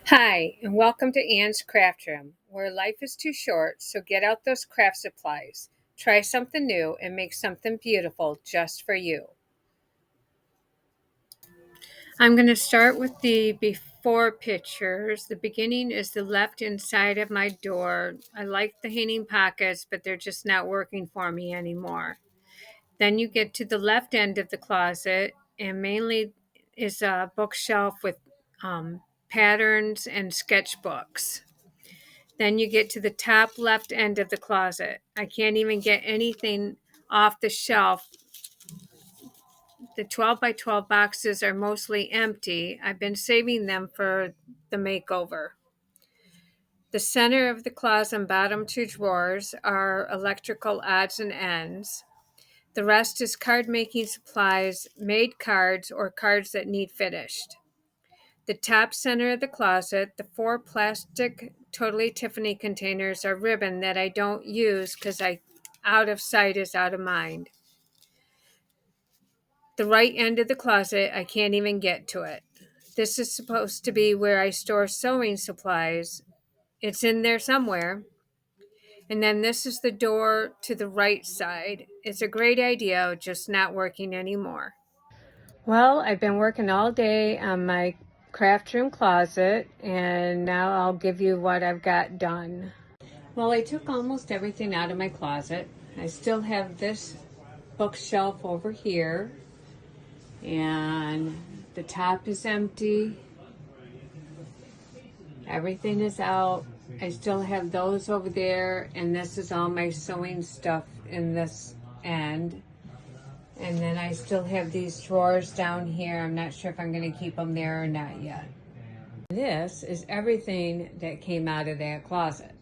Hi, and welcome to Anne's Craft Room, where life is too short, so get out those craft supplies. Try something new and make something beautiful just for you. I'm going to start with the before pictures. The beginning is the left inside of my door. I like the hanging pockets, but they're just not working for me anymore. Then you get to the left end of the closet, and mainly is a bookshelf with patterns and sketchbooks. Then you get to the top left end of the closet. I can't even get anything off the shelf. The 12 by 12 boxes are mostly empty. I've been saving them for the makeover. The center of the closet and bottom two drawers are electrical odds and ends. The rest is card making supplies, made cards, or cards that need finished. The top center of the closet, the four plastic Totally Tiffany containers are ribbon that I don't use because I out of sight is out of mind. The right end of the closet, I can't even get to it. This is supposed to be where I store sewing supplies. It's in there somewhere. And then this is the door to the right side. It's a great idea, just not working anymore. Well, I've been working all day on my craft room closet, and now I'll give you what I've got done. Well, I took almost everything out of my closet. I still have this bookshelf over here, and the top is empty. Everything is out. I still have those over there, and this is all my sewing stuff in this end. And then I still have these drawers down here. I'm not sure if I'm going to keep them there or not yet. This is everything that came out of that closet.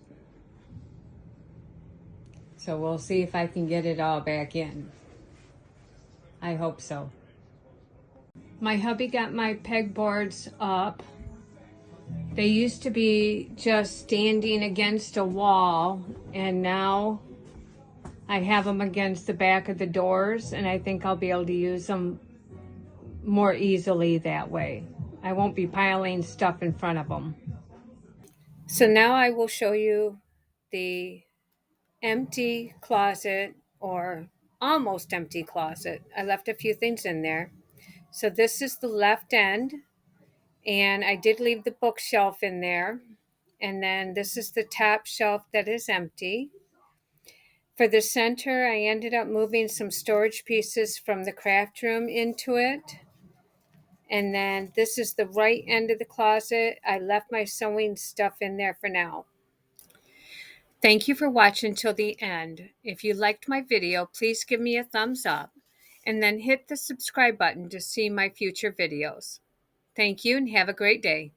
So we'll see if I can get it all back in. I hope so. My hubby got my pegboards up. They used to be just standing against a wall, and now I have them against the back of the doors, and I think I'll be able to use them more easily that way. I won't be piling stuff in front of them. So now I will show you the empty closet, or almost empty closet. I left a few things in there. So this is the left end, and I did leave the bookshelf in there. And then this is the top shelf that is empty. For the center, I ended up moving some storage pieces from the craft room into it. And then this is the right end of the closet. I left my sewing stuff in there for now. Thank you for watching till the end. If you liked my video, please give me a thumbs up and then hit the subscribe button to see my future videos. Thank you and have a great day.